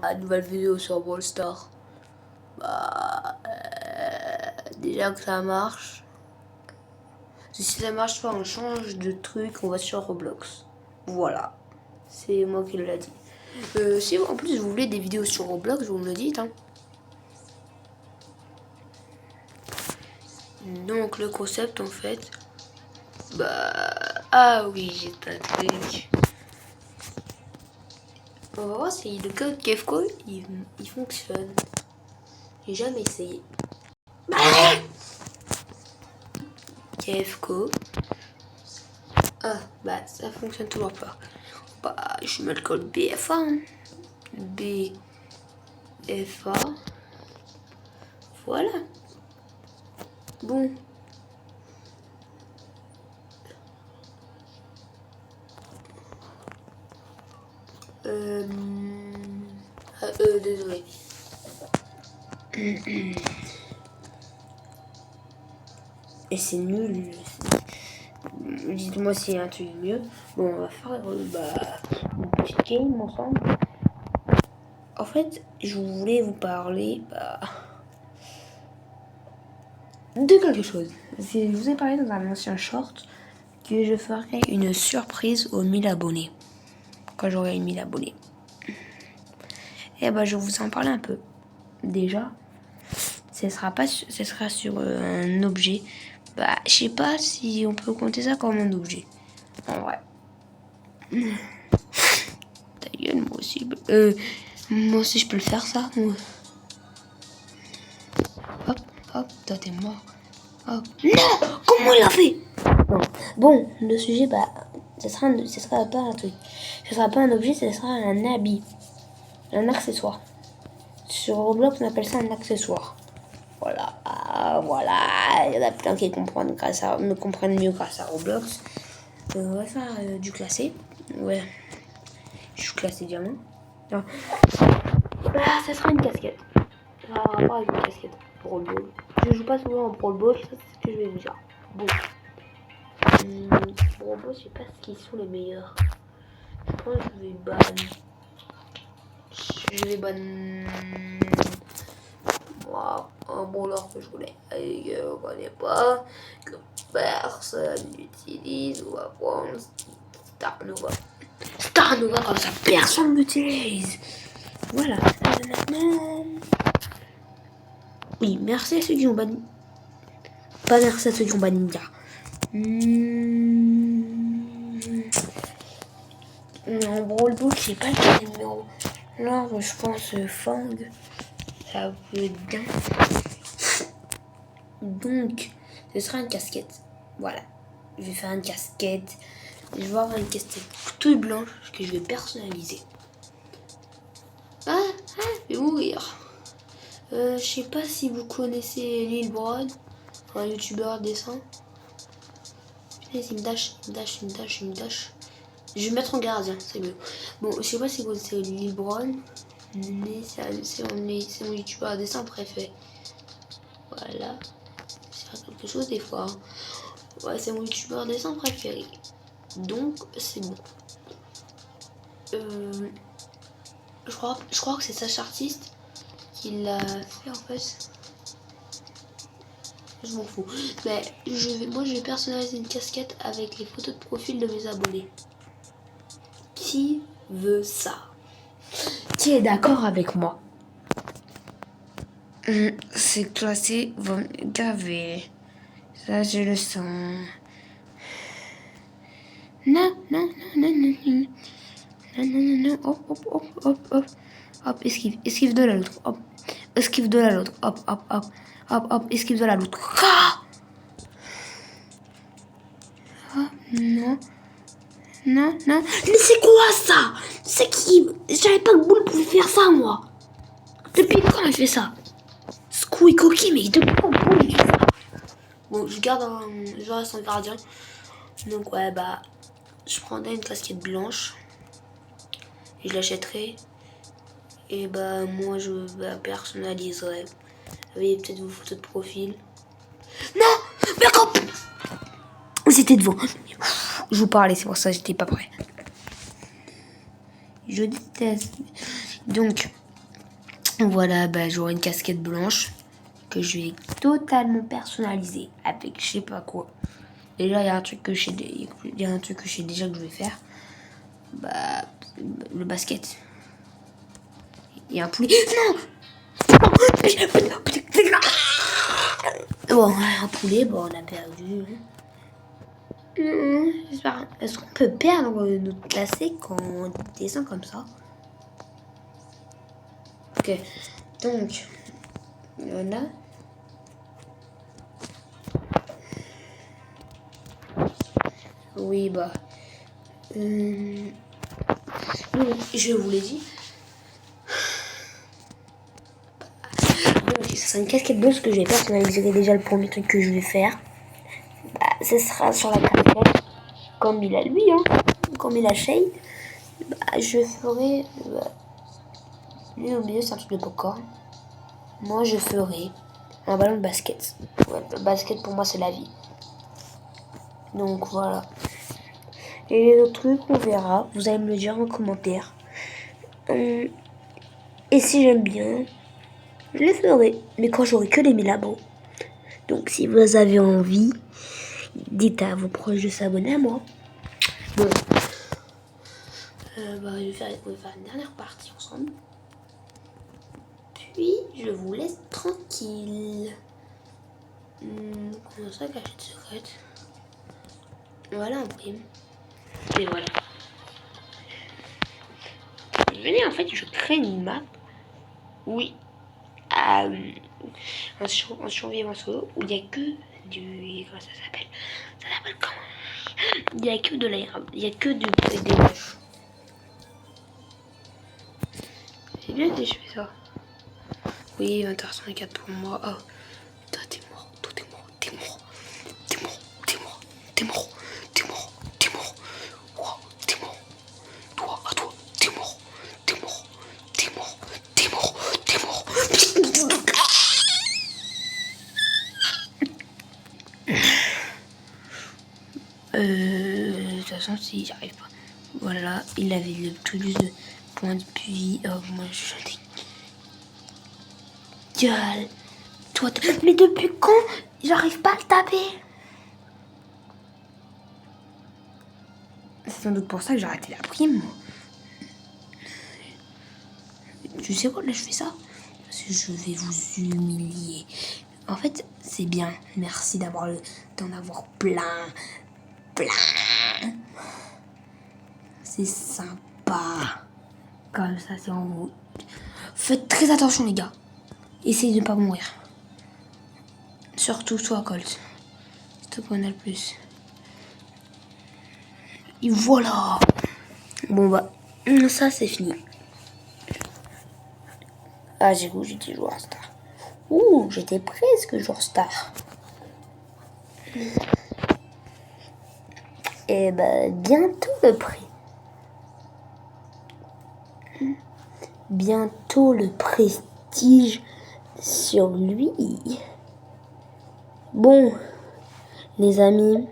La nouvelle vidéo sur Brawl Stars. Déjà que ça marche. Si ça marche pas, on change de truc, on va sur Roblox. Voilà. C'est moi qui l'a dit. Si en plus vous voulez des vidéos sur Roblox, vous me le dites. Hein. Donc le concept en fait. Ah oui, j'ai un truc. On va voir si le code Kefco il fonctionne. J'ai jamais essayé. Kefco. Ah ça fonctionne toujours pas. Je mets le code BFA. Hein. BFA. Voilà. Bon. Désolé. Et c'est nul. Dites-moi s'il y a un truc mieux. Bon, on va faire une petite game ensemble. En fait, je voulais vous parler de quelque chose. Je vous ai parlé dans un ancien short que je ferai une surprise aux 1000 abonnés. Quand j'aurai 1000 abonnés. Et je vais vous en parler un peu. Déjà, ce sera sur un objet. Je sais pas si on peut compter ça comme un objet. En vrai. Ta gueule, moi aussi je peux le faire ça. Moi. Hop, toi t'es mort. Hop. Non! Comment il a fait? Non. Bon, le sujet, ce sera pas un truc. Ce sera pas un objet, ce sera un habit. Un accessoire. Sur Roblox, on appelle ça un accessoire. Voilà. Il y en a plein qui me comprennent mieux grâce à Roblox. On va faire du classé. Ouais. Je suis classé diamant. Non. Ça sera une casquette. Ça aura rapport avec une casquette. Brawl Ball. Je joue pas souvent en Brawl Ball, ça c'est ce que je vais vous dire. Bon. Brawl Ball, je sais pas ce qui sont les meilleurs. Je pense que je vais ban. Moi, un brawler que je connais. On connaît pas. Que personne n'utilise. On va prendre Star Nova. Star Nova, comme ça personne n'utilise. Voilà. Oui, merci à ceux qui ont banni. Pas merci à ceux qui ont banni Ninja. En Brawl Ball, je sais pas quel numéro. Là, je pense Fang. Ça peut être bien. Donc, ce sera une casquette. Voilà. Je vais faire une casquette. Je vais avoir une casquette toute blanche que je vais personnaliser. Je vais mourir. Je sais pas si vous connaissez Lil Broad, un youtubeur dessin. Il me dash. Je vais mettre en gardien, c'est mieux. Bon, je sais pas si vous connaissez Lil Broad, mais c'est mon youtubeur dessin préféré. Voilà. C'est quelque chose des fois. Hein. Ouais, c'est mon youtubeur dessin préféré. Donc, c'est bon. Je crois que c'est Sacha Artiste qui l'a fait en fait. Je m'en fous. Mais moi je vais personnaliser une casquette avec les photos de profil de mes abonnés. Qui veut ça? Qui est d'accord avec moi? C'est classé, va me gaver. Ça je le sens. Non. Hop, esquive de la loutre. Hop, esquive de la loutre. Hop, esquive de la loutre. Non. Mais c'est quoi ça? C'est qui? Je savais pas que Boule pouvait faire ça, moi. Depuis quand il fait ça? Squeak Coquille, mais depuis quand Boule il fait ça? Bon, je reste en gardien. Donc, ouais, je prendrai une casquette blanche. Et je l'achèterai. Et moi, je personnaliserai. Vous voyez peut-être vos photos de profil. Non! Mais quand... C'était devant. Je vous parlais, c'est pour ça que j'étais pas prêt. Je déteste. Donc, Voilà, bah, j'aurai une casquette blanche que je vais totalement personnaliser avec je sais pas quoi. Déjà, il y a un truc que je sais, déjà que je vais faire. Bah, le basket. Il y a un poulet. Non. Bon, un poulet, bon, on a perdu. Est-ce qu'on peut perdre notre placé quand on descend comme ça? Ok, donc, voilà. Oui, bah. Je vous l'ai dit. Donc, ça sera une casquette blanche que je vais personnaliser. Déjà, le premier truc que je vais faire, bah, ce sera sur la casquette, comme il a lui, hein, comme il a Shade. Bah, je ferai. Lui au milieu, c'est un truc de popcorn. Moi, je ferai un ballon de basket. Ouais, le basket, pour moi, c'est la vie. Donc, voilà. Et les autres trucs, on verra. Vous allez me le dire en commentaire. Et si j'aime bien, je les ferai. Mais quand j'aurai que les Milabo. Donc, si vous avez envie, dites à vos proches de s'abonner à moi. Bon. Bah, on va faire une dernière partie ensemble. Puis, je vous laisse tranquille. Comment ça, cachette secrète? Voilà, un prime. Et voilà. Venez, en fait, je crée une map. Oui. Un survivant solo où il n'y a que du. Comment ça s'appelle? Ça s'appelle comment? Il n'y a que de l'air. Il n'y a que des roches. C'est bien que je fais ça. Oui, 20h54 pour moi. Oh, toi t'es mort, toi t'es mort, t'es mort, t'es mort, t'es mort, t'es mort, t'es mort, t'es mort. Wow, t'es mort. Toi, à toi, t'es mort, t'es mort, t'es mort, t'es mort, t'es mort. De toute façon, si j'arrive pas. Voilà, il avait le plus de points de vie. Oh, moi, je dis. Gueule. Toi, mais depuis quand j'arrive pas à le taper? C'est sans doute pour ça que j'ai arrêté la prime, moi. Tu sais quoi, là, je fais ça parce que je vais vous humilier. En fait, c'est bien. Merci d'en avoir plein. Plein. C'est sympa. Comme ça, c'est en vous. Faites très attention, les gars. Essayez de ne pas mourir. Surtout toi, Colt. C'est toi qu'on a le plus. Et voilà. Bon, bah, ça, c'est fini. Ah, j'étais joueur star. Ouh, j'étais presque joueur star. Et ben, bientôt le prix. Bientôt le prestige sur lui. Bon, les amis,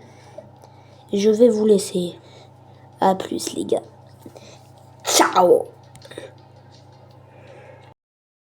je vais vous laisser. À plus, les gars. Ciao!